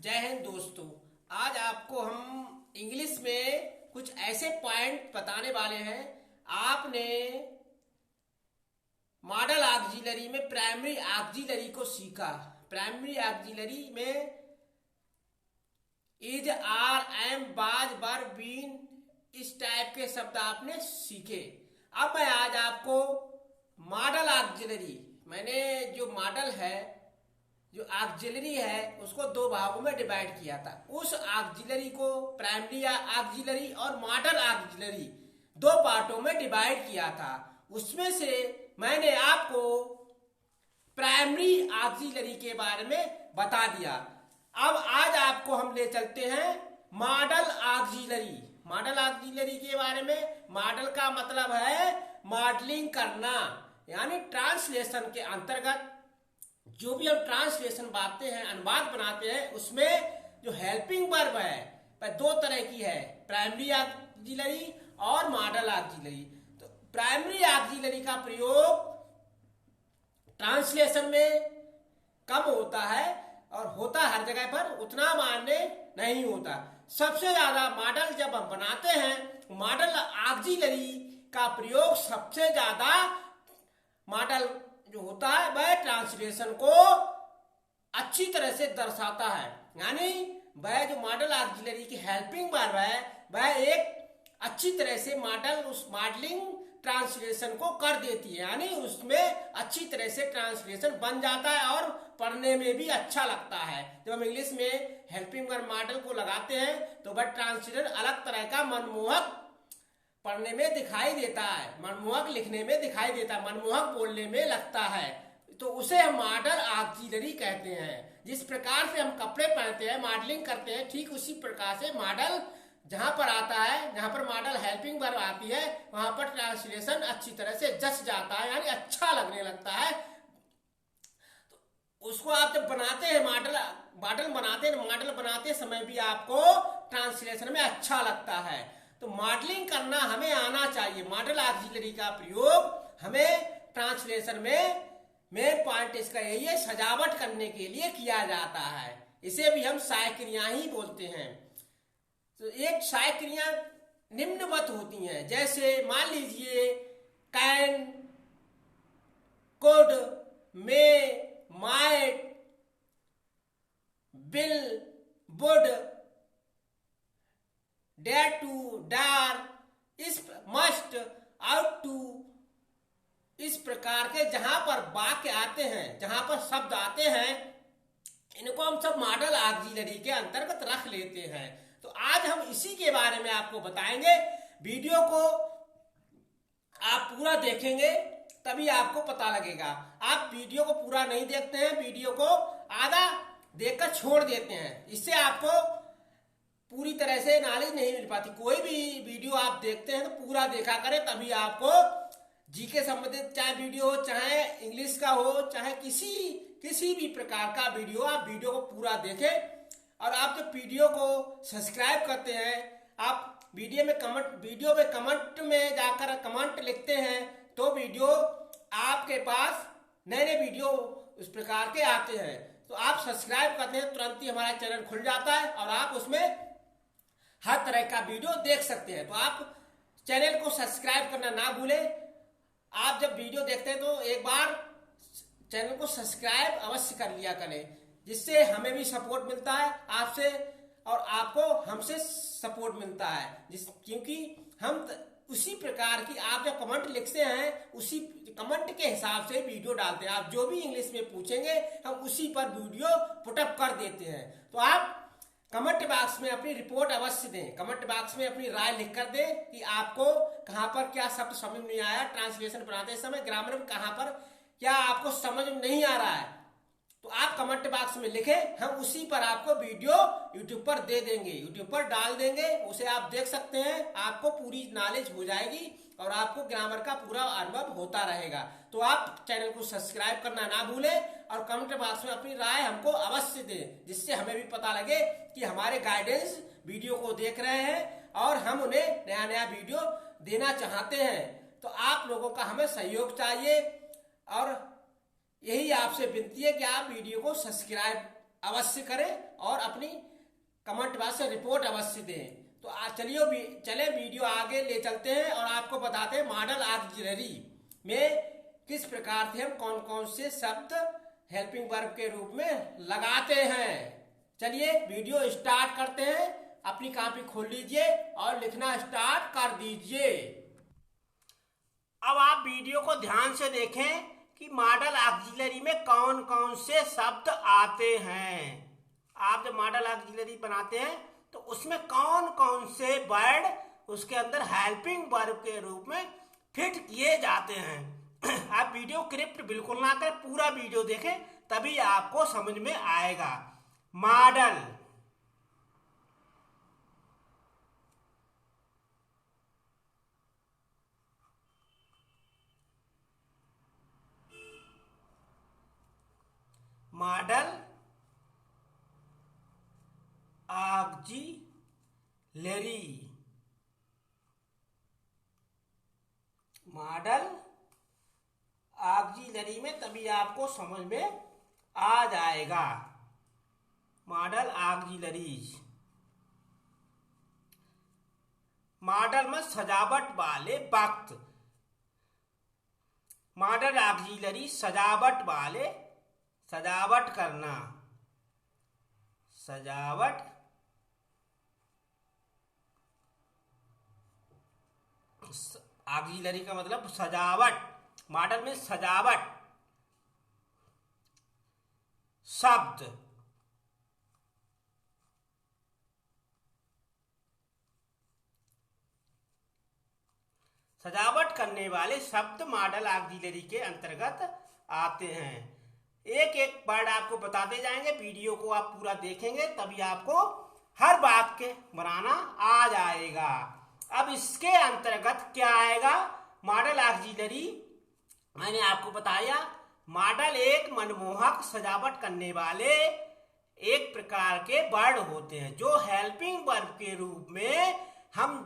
जय हिंद दोस्तों। आज आपको हम इंग्लिश में कुछ ऐसे पॉइंट बताने वाले हैं। आपने मॉडल ऑक्सिलरी में प्राइमरी ऑक्सिलरी को सीखा। प्राइमरी ऑक्सिलरी में इज, आर, एम, बाज, वर, बीन, इस टाइप के शब्द आपने सीखे। अब मैं आज आपको मॉडल ऑक्सिलरी, मैंने जो मॉडल है, जो ऑक्सिलरी है, उसको दो भागों में डिवाइड किया था। उस ऑक्सिलरी को प्राइमरी ऑक्सिलरी और मॉडल ऑक्सिलरी दो पार्टों में डिवाइड किया था। उसमें से मैंने आपको प्राइमरी ऑक्सिलरी के बारे में बता दिया। अब आज आपको हम ले चलते हैं मॉडल ऑक्सिलरी। मॉडल ऑक्सिलरी के बारे में, मॉडल का मतलब है मॉडलिंग करना, यानी ट्रांसलेशन के अंतर्गत जो भी हम ट्रांसलेशन बनाते हैं, अनुवाद बनाते हैं, उसमें जो हेल्पिंग वर्ब है वह दो तरह की है, प्राइमरी ऑक्सिलरी और मॉडल ऑक्सिलरी। तो प्राइमरी ऑक्सिलरी का प्रयोग ट्रांसलेशन में कम होता है और होता हर जगह पर उतना मान्य नहीं होता। सबसे ज्यादा मॉडल जब हम बनाते हैं, मॉडल ऑक्सिलरी का प्रयोग सबसे ज्यादा मॉडल जो होता है वह ट्रांसलेशन को अच्छी तरह से दर्शाता है। यानी वह जो मॉडल ऑक्सिलरी की हेल्पिंग वर्ब है वह एक अच्छी तरह से मॉडल उस मॉडलिंग ट्रांसलेशन को कर देती है, यानी उसमें अच्छी तरह से ट्रांसलेशन बन जाता है और पढ़ने में भी अच्छा लगता है। जब हम इंग्लिश में हेल्पिंग वर्ब मॉडल को लगाते हैं तो वह ट्रांसलेशन अलग तरह का मनमोहक पढ़ने में दिखाई देता है, मनमोहक लिखने में दिखाई देता है, मनमोहक बोलने में लगता है, तो उसे हम मॉडल ऑक्सिलरी कहते हैं। जिस प्रकार से हम कपड़े पहनते हैं, मॉडलिंग करते हैं, ठीक उसी प्रकार से मॉडल जहां पर आता है, जहां पर मॉडल हेल्पिंग वर्ब आती है, वहां पर ट्रांसलेशन अच्छी तरह से जच जाता है, यानी अच्छा लगने लगता है। तो उसको आप जब बनाते हैं, मॉडल बनाते समय भी आपको ट्रांसलेशन में अच्छा लगता है। तो मॉडलिंग करना हमें आना चाहिए। मॉडल ऑक्सिलरी का प्रयोग हमें ट्रांसलेशन में मेन पॉइंट इसका यही है, सजावट करने के लिए किया जाता है। इसे भी हम सहायक क्रियाएं ही बोलते हैं। तो एक सहायक क्रिया निम्नवत होती हैं, जैसे मान लीजिए can, could, may, might, will, would, dare to, डार, इस मस्ट, आउट टू, इस प्रकार के जहां पर वाक्य आते हैं, जहां पर शब्द आते हैं, इनको हम सब मॉडल ऑक्सिलरी के अंतर्गत रख लेते हैं। तो आज हम इसी के बारे में आपको बताएंगे। वीडियो को आप पूरा देखेंगे तभी आपको पता लगेगा। आप वीडियो को पूरा नहीं देखते हैं, वीडियो को आधा देखकर छोड़ देते हैं, इससे आपको पूरी तरह से नॉलेज नहीं मिल पाती। कोई भी वीडियो आप देखते हैं तो पूरा देखा करें, तभी आपको जीके संबंधित चाहे वीडियो हो, चाहे इंग्लिश का हो, चाहे किसी भी प्रकार का वीडियो, आप वीडियो को पूरा देखें। और आप जब वीडियो को सब्सक्राइब करते हैं, आप वीडियो में कमेंट में जाकर कमेंट लिखते हैं, तो वीडियो आपके पास नए नए वीडियो उस प्रकार के आते हैं। तो आप सब्सक्राइब करते हैं, तुरंत ही हमारा चैनल खुल जाता है और आप उसमें हर तरह का वीडियो देख सकते हैं। तो आप चैनल को सब्सक्राइब करना ना भूलें। आप जब वीडियो देखते हैं तो एक बार चैनल को सब्सक्राइब अवश्य कर लिया करें, जिससे हमें भी सपोर्ट मिलता है आपसे और आपको हमसे सपोर्ट मिलता है। क्योंकि हम उसी प्रकार की, आप जब कमेंट लिखते हैं उसी कमेंट के हिसाब से वीडियो डालते हैं। आप जो भी इंग्लिश में पूछेंगे हम उसी पर वीडियो पुटअप कर देते हैं। तो आप कमेंट बॉक्स में अपनी रिपोर्ट अवश्य दें, कमेंट बॉक्स में अपनी राय लिख कर दें कि आपको कहां पर क्या शब्द समझ में नहीं आया, ट्रांसलेशन बनाते समय ग्रामर में कहां पर क्या आपको समझ में नहीं आ रहा है, तो आप कमेंट बॉक्स में लिखें, हम उसी पर आपको वीडियो यूट्यूब पर दे देंगे, यूट्यूब पर डाल देंगे, उसे आप देख सकते हैं। आपको पूरी नॉलेज हो जाएगी और आपको ग्रामर का पूरा अनुभव होता रहेगा। तो आप चैनल को सब्सक्राइब करना ना भूलें और कमेंट बॉक्स में अपनी राय हमको अवश्य दें, जिससे हमें भी पता लगे कि हमारे गाइडेंस वीडियो को देख रहे हैं और हम उन्हें नया नया वीडियो देना चाहते हैं। तो आप लोगों का हमें सहयोग चाहिए और यही आपसे विनती है कि आप वीडियो को सब्सक्राइब अवश्य करें और अपनी कमेंट बॉक्स से रिपोर्ट अवश्य दें। तो चले वीडियो आगे ले चलते हैं और आपको बताते हैं मॉडल ऑक्सिलरी में किस प्रकार से हम कौन कौन से शब्द हेल्पिंग वर्ब के रूप में लगाते हैं। चलिए वीडियो स्टार्ट करते हैं। अपनी कॉपी खोल लीजिए और लिखना स्टार्ट कर दीजिए। अब आप वीडियो को ध्यान से देखें कि मॉडल ऑक्सिलरी में कौन कौन से शब्द आते हैं। आप जब मॉडल ऑक्सिलरी बनाते हैं तो उसमें कौन कौन से वर्ड उसके अंदर हेल्पिंग वर्ब के रूप में फिट किए जाते हैं। आप वीडियो स्क्रिप्ट बिल्कुल ना करें, पूरा वीडियो देखें, तभी आपको समझ में आएगा। Model, model auxiliary, model auxiliary में तभी आपको समझ में आ जाएगा। मॉडल ऑक्सिलरीज, मॉडल में सजावट वाले वक्त, मॉडल ऑक्सिलरी सजावट वाले, सजावट करना, सजावट, ऑक्सिलरी का मतलब सजावट, मॉडल में सजावट शब्द, सजावट करने वाले शब्द मॉडल ऑक्सिलरी के अंतर्गत आते हैं। एक एक वर्ड आपको बताते जाएंगे। वीडियो को आप पूरा देखेंगे तभी आपको हर वाक्य बनाना आ जाएगा। अब इसके अंतर्गत क्या आएगा? मॉडल ऑक्सिलरी मैंने आपको बताया, मॉडल एक मनमोहक सजावट करने वाले एक प्रकार के वर्ड होते हैं जो हेल्पिंग वर्ब के रूप में हम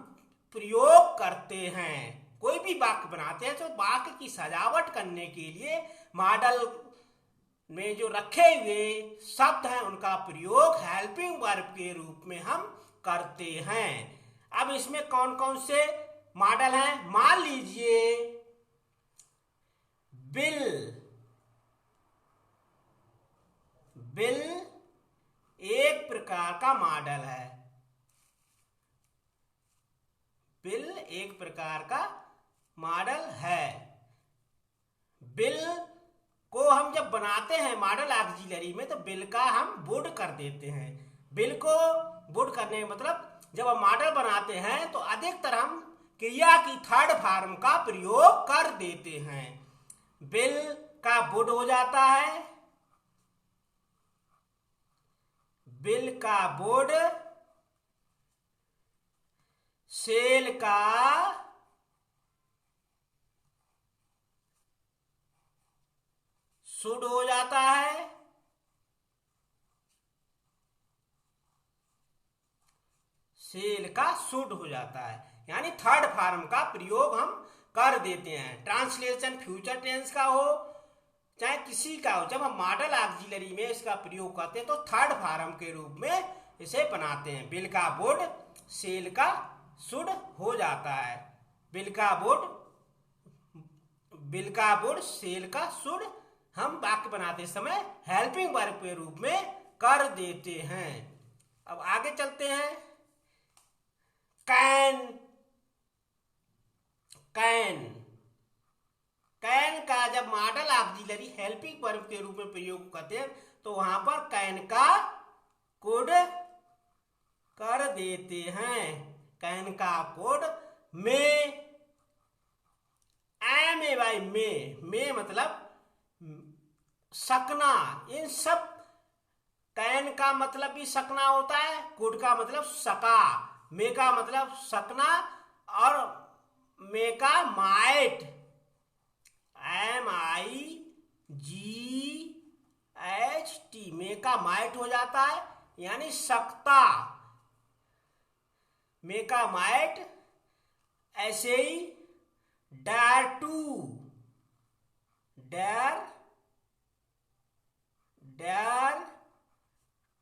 प्रयोग करते हैं। कोई भी वाक्य बनाते हैं तो वाक्य की सजावट करने के लिए मॉडल में जो रखे हुए शब्द हैं उनका प्रयोग हेल्पिंग वर्ब के रूप में हम करते हैं। अब इसमें कौन कौन से मॉडल हैं? मान लीजिए बिल, बिल एक प्रकार का मॉडल है। बिल एक प्रकार का मॉडल है। बिल को हम जब बनाते हैं मॉडल ऑक्सिलरी में तो बिल का हम वुड कर देते हैं। बिल को वुड करने का मतलब जब हम मॉडल बनाते हैं तो अधिकतर हम क्रिया की थर्ड फॉर्म का प्रयोग कर देते हैं। बिल का वुड हो जाता है, बिल का वुड, सेल का शुड हो जाता है, सेल का शुड हो जाता है। यानी थर्ड फॉर्म का प्रयोग हम कर देते हैं। ट्रांसलेशन फ्यूचर टेंस का हो चाहे किसी का हो, जब हम मॉडल ऑक्सिलरी में इसका प्रयोग करते हैं तो थर्ड फॉर्म के रूप में इसे बनाते हैं। बिल का वुड, सेल का शुड हो जाता है। बिल का वुड, बिल का वुड, सेल का शुड हम वाक्य बनाते समय हेल्पिंग वर्ब के रूप में कर देते हैं। अब आगे चलते हैं। कैन, कैन, कैन का जब मॉडल ऑक्सिलरी हेल्पिंग वर्ब के रूप में प्रयोग करते हैं तो वहां पर कैन का कोड कर देते हैं। कैन का कोड में, एम ए वाई में मतलब सकना। इन सब, कैन का मतलब भी सकना होता है, कुड का मतलब सका, मे का मतलब सकना और मे का माइट, MIGHT, मे का माइट हो जाता है यानी सकता, मे का माइट। ऐसे ही dare to, dare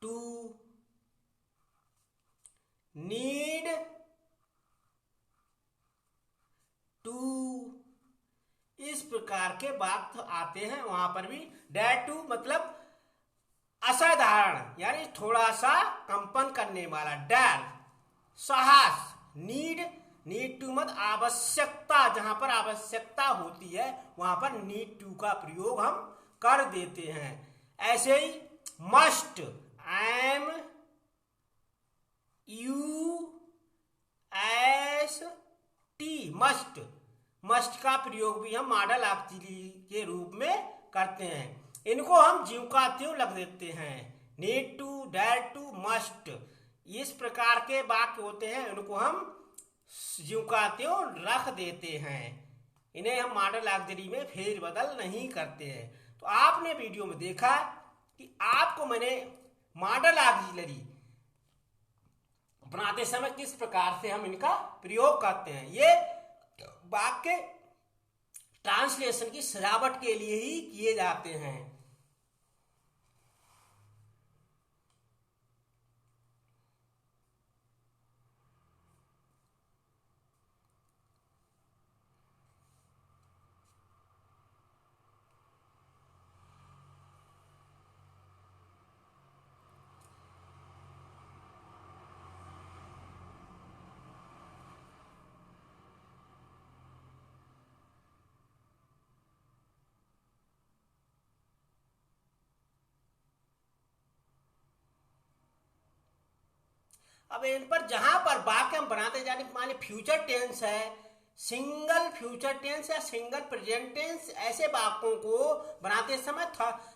to need to, इस प्रकार के वाक्य आते हैं। वहां पर भी डेयर टू मतलब असाधारण यानी थोड़ा सा कंपन करने वाला, डेयर साहस, नीड टू मत आवश्यकता, जहां पर आवश्यकता होती है वहां पर नीड टू का प्रयोग हम कर देते हैं। ऐसे ही must, M U S T, must का प्रयोग भी हम मॉडल ऑक्सिलरी के रूप में करते हैं। इनको हम ज्यों का त्यों लग देते हैं। Need to, dare to, must, इस प्रकार के वाक्य होते हैं, इनको हम ज्यों का त्यों रख देते हैं। इन्हें हम मॉडल ऑक्सिलरी में फेरबदल नहीं करते हैं। तो आपने वीडियो में देखा कि आपको मैंने मॉडल ऑक्सिलरी बनाते समय किस प्रकार से हम इनका प्रयोग करते हैं। ये वाक्य ट्रांसलेशन की सजावट के लिए ही किए जाते हैं। अब इन पर जहां पर वाक्य हम बनाते जाने, मान ली फ्यूचर टेंस है, सिंगल फ्यूचर टेंस या सिंगल प्रेजेंट टेंस, ऐसे वाक्यों को बनाते समय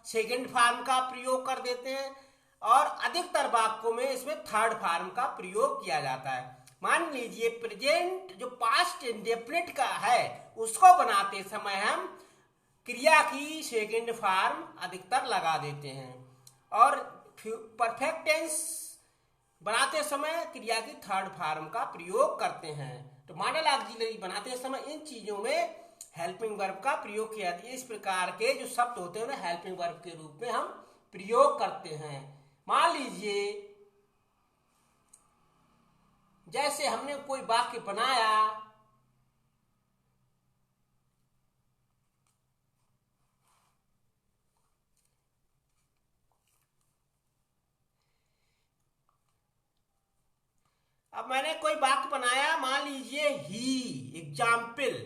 सेकंड फॉर्म का प्रयोग कर देते हैं और अधिकतर वाक्यों में इसमें थर्ड फॉर्म का प्रयोग किया जाता है। मान लीजिए प्रेजेंट जो पास्ट इंडेफिनिट का है उसको बनाते समय हम क्रिया की सेकंड फॉर्म अधिकतर लगा देते हैं और परफेक्ट टेंस बनाते समय क्रिया की थर्ड फॉर्म का प्रयोग करते हैं। तो मॉडल ऑक्सिलरी बनाते समय इन चीजों में हेल्पिंग वर्ब का प्रयोग किया जाता है। इस प्रकार के जो शब्द होते हैं उन्हें हेल्पिंग वर्ब के रूप में हम प्रयोग करते हैं। मान लीजिए जैसे हमने कोई वाक्य बनाया, अब मैंने कोई वाक्य बनाया, मान लीजिए ही, example,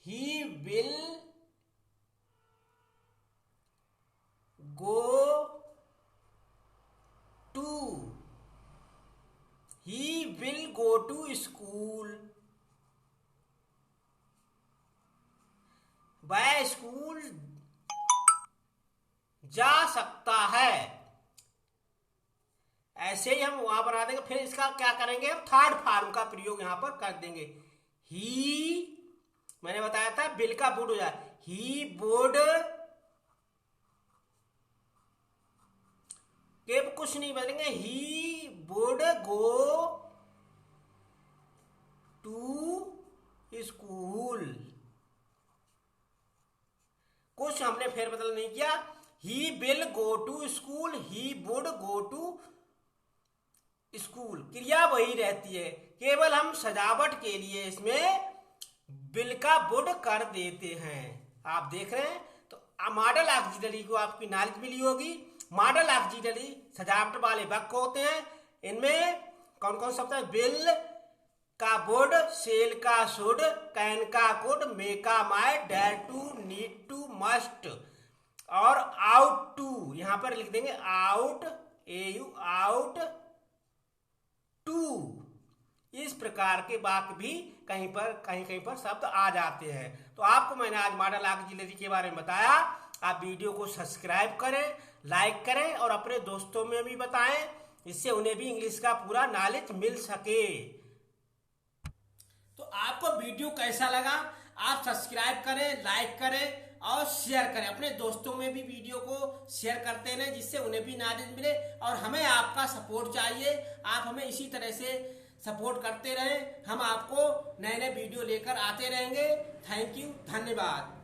he will go to, he will go to school, वह स्कूल जा सकता है। ऐसे ही हम वहां बना देंगे। फिर इसका क्या करेंगे, हम थर्ड फॉर्म का प्रयोग यहां पर कर देंगे। ही, मैंने बताया था बिल का वुड हो जाए, ही वुड, के कुछ नहीं बदलेंगे, he would go to school, कुछ हमने फेरबदल नहीं किया। He will go to school, he would go to school, क्रिया वही रहती है, केवल हम सजावट के लिए इसमें बिल का वुड कर देते हैं। आप देख रहे हैं। तो मॉडल ऑक्सिलरी को आपकी नॉलेज मिली होगी। मॉडल ऑक्सिलरी सजावट वाले वाक्य होते हैं। इनमें कौन कौन शब्द है, बिल का वुड, सेल का शुड, कैन का कुड, मे का might, dare to, need to, must और आउट टू, यहां पर लिख देंगे आउट, एयू, आउट टू। इस प्रकार के वाक्य भी कहीं पर शब्द आ जाते हैं। तो आपको मैंने आज मॉडल ऑक्सिलरी के बारे में बताया। आप वीडियो को सब्सक्राइब करें, लाइक करें और अपने दोस्तों में भी बताएं, इससे उन्हें भी इंग्लिश का पूरा नॉलेज मिल सके। तो आपको वीडियो कैसा लगा, आप सब्सक्राइब करें, लाइक करें और शेयर करें। अपने दोस्तों में भी वीडियो को शेयर करते रहें, जिससे उन्हें भी नॉलेज मिले। और हमें आपका सपोर्ट चाहिए। आप हमें इसी तरह से सपोर्ट करते रहें। हम आपको नए नए वीडियो लेकर आते रहेंगे। थैंक यू, धन्यवाद।